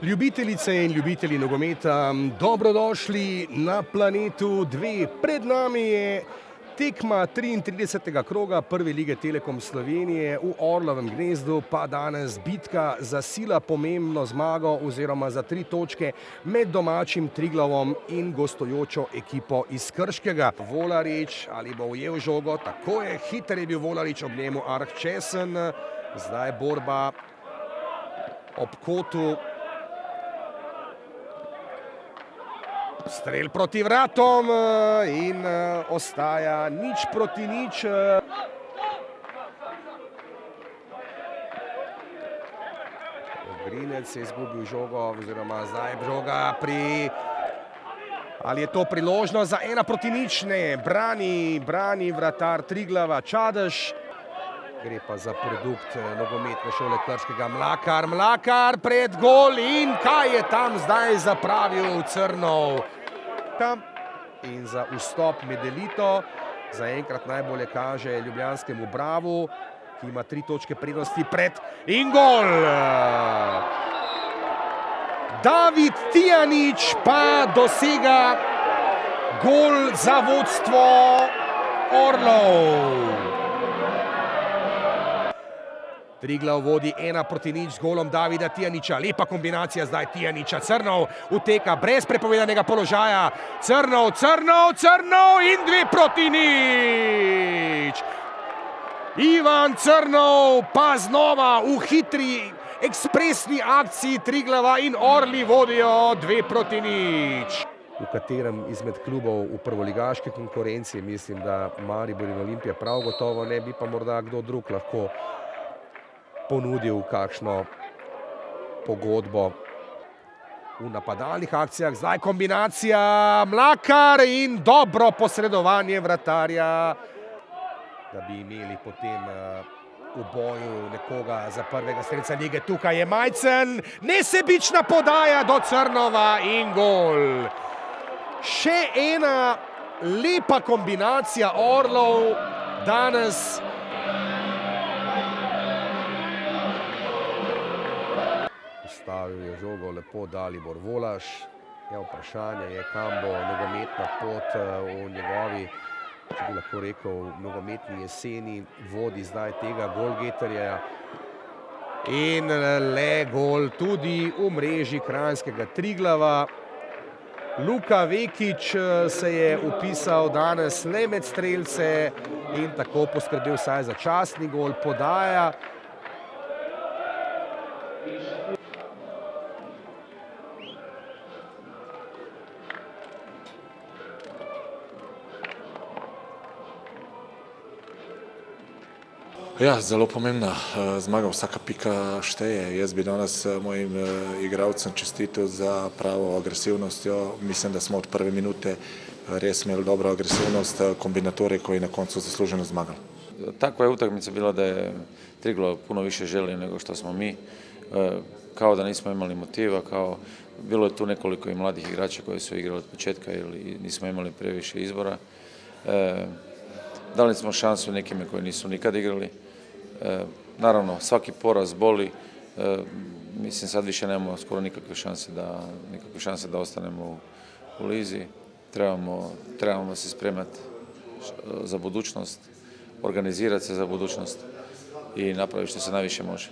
Ljubitelice in ljubitelji nogometa, dobrodošli na Planetu 2. Pred nami je tekma 33. kroga Prve lige Telekom Slovenije v Orlovem gnezdu, pa danes bitka za sila pomembno zmago oziroma za 3 točke med domačim Triglavom in gostujočo ekipo iz Krškega. Volarič ali bo ujel žogo, tako je, hiter je bil Volarič, ob njemu Arh Česen, zdaj borba ob kotu. Strel proti vratom in ostaja 0:0. Ogrinec je izgubil žogo, oziroma zdaj žoga pri... Ali je to priložnost za 1:0? Ne, brani vratar Triglava Čadež. Gre pa za produkt nogometne šole Krškega. Mlakar pred gol in kaj je tam zdaj zapravil Crnov? In za vstop Medelito zaenkrat najbolje kaže ljubljanskemu Bravu, ki ima 3 točke prednosti pred in gol! David Tijanić pa dosega gol za vodstvo Orlov. Triglav vodi 1:0 z golom Davida Tijanića. Lepa kombinacija zdaj Tijanića. Crnov uteka brez prepovedanega položaja. Crnov in 2:0. Ivan Crnov pa znova v hitri ekspresni akciji Triglava in Orli vodijo 2:0. V katerem izmed klubov v prvoligaški konkurenci, mislim, da Maribor in Olimpija prav gotovo ne, bi pa morda kdo drug lahko ponudil kakšno pogodbo v napadalnih akcijah. Zdaj kombinacija Mlakar in dobro posredovanje vratarja, da bi imeli potem v boju nekoga za prvega strelca lige. Tukaj je Majcen, nesebična podaja do Crnova in gol. Še ena lepa kombinacija Orlov danes. Postavil je žogo lepo Dalibor Volaš. Ja, vprašanje je, kam bo nogometna pot v njegovi, če bi lahko rekel, nogometni jeseni, vodi zdaj tega golgeterja. In le gol tudi v mreži kranjskega Triglava. Luka Vekić se je vpisal danes le med strelce in tako poskrbel vsaj za častni gol. Podaja. Ja, zelo pomembna zmaga, vsaka pika šteje. Jaz bi danes mojim igralcem čestitil za pravo agresivnostjo. Mislim, da smo od prve minute res imeli dobro agresivnost, kombinatoriko i na koncu zasluženo zmagali. Takva je utakmica bila da je Triglav puno više želio nego što smo mi. Kao da nismo imali motiva, bilo je tu nekoliko i mladih igrača koji su igrali od početka ili nismo imali previše izbora. Dali smo šansu nekime koji nisu nikad igrali. Naravno, svaki poraz boli. Mislim, sad više nemamo skoro nikakve šanse da ostanemo u lizi. Trebamo se spremati za budućnost, organizirati se za budućnost i napraviti što se najviše može.